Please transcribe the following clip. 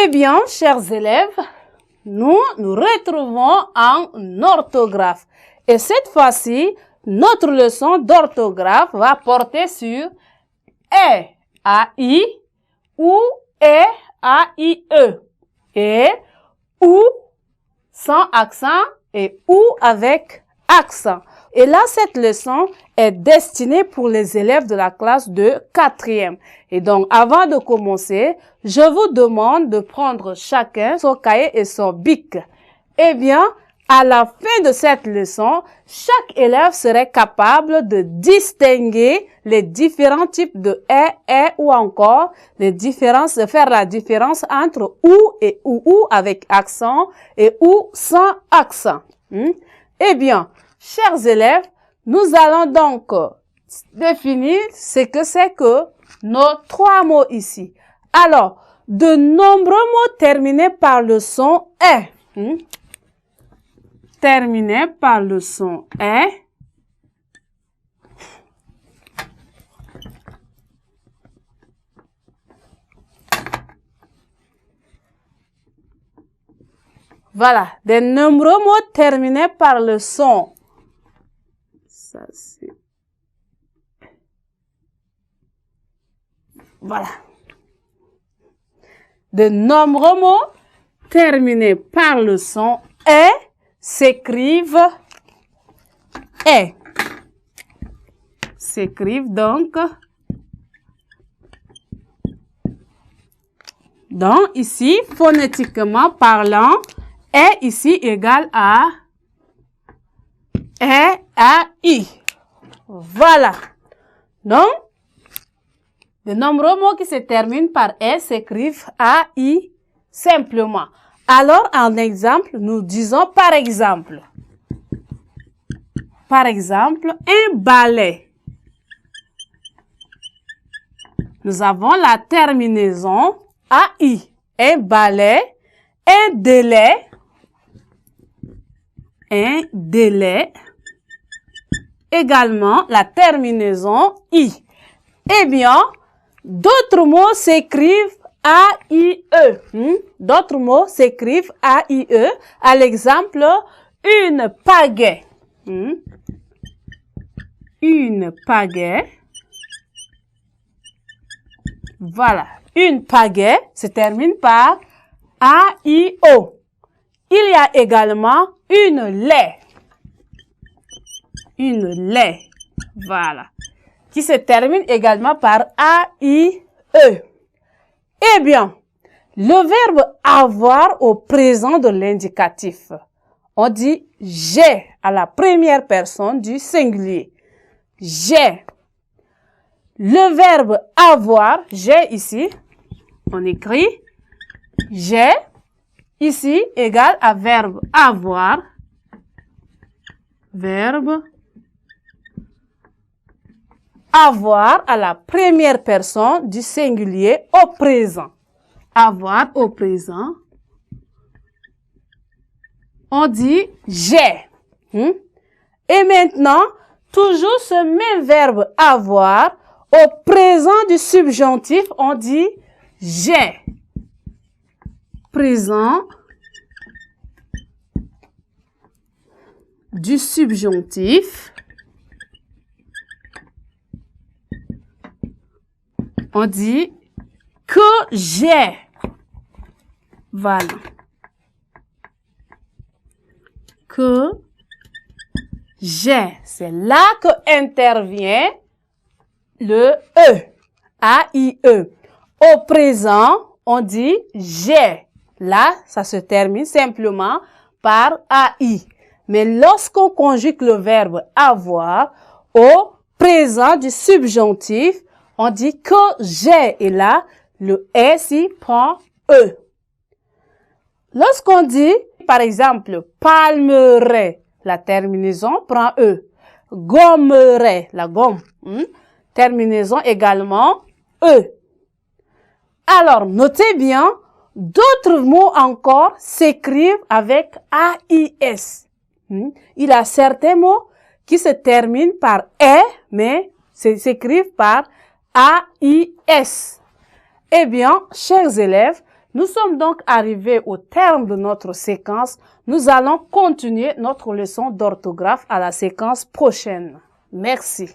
Eh bien, chers élèves, nous nous retrouvons en orthographe. Et cette fois-ci, notre leçon d'orthographe va porter sur E, A-I, ou E, A-I-E. Et ou sans accent et ou avec accent. Et là, cette leçon est destinée pour les élèves de la classe de 4e. Et donc, avant de commencer, je vous demande de prendre chacun son cahier et son bic. Eh bien, à la fin de cette leçon, chaque élève serait capable de distinguer les différents types de ou encore de faire la différence entre ou et ou avec accent et ou sans accent. Eh bien, chers élèves, nous allons donc définir ce que c'est que nos 3 mots ici. Alors, de nombreux mots terminés par le son « terminés par le son « Voilà, de nombreux mots terminés par le son. Ça, c'est... Voilà. De nombreux mots terminés par le son « s'écrivent « s'écrivent donc ici, phonétiquement parlant, est ici égal à I. Voilà. Donc, de nombreux mots qui se terminent par s'écrivent AI simplement. Alors, en exemple, nous disons par exemple, un balai. Nous avons la terminaison AI. Un balai, un délai, également la terminaison I. Eh bien, d'autres mots s'écrivent A-I-E. D'autres mots s'écrivent A-I-E. À l'exemple, une pagaie. Une pagaie. Voilà. Une pagaie se termine par A-I-O. Il y a également une lait. Une lait. Voilà. Qui se termine également par A-I-E. Eh bien, le verbe avoir au présent de l'indicatif. On dit j'ai à la première personne du singulier. J'ai. Le verbe avoir, j'ai ici, on écrit j'ai ici égal à verbe avoir. Verbe avoir à la première personne du singulier au présent. Avoir au présent. On dit j'ai. Et maintenant, toujours ce même verbe avoir au présent du subjonctif, on dit j'ai. Présent du subjonctif. On dit que j'ai. Voilà. Que j'ai. C'est là que intervient le E. A-I-E. Au présent, on dit j'ai. Là, ça se termine simplement par AI. Mais lorsqu'on conjugue le verbe avoir au présent du subjonctif, on dit que j'ai. Et là, le S prend E. Lorsqu'on dit, par exemple, palmerait, la terminaison prend E. Gommerait, la gomme. Terminaison également E. Alors, notez bien, d'autres mots encore s'écrivent avec AIS. Il y a certains mots qui se terminent par E, mais s'écrivent par AIS. Eh bien, chers élèves, Nous sommes donc arrivés au terme de notre séquence. Nous allons continuer notre leçon d'orthographe à la séquence prochaine. Merci.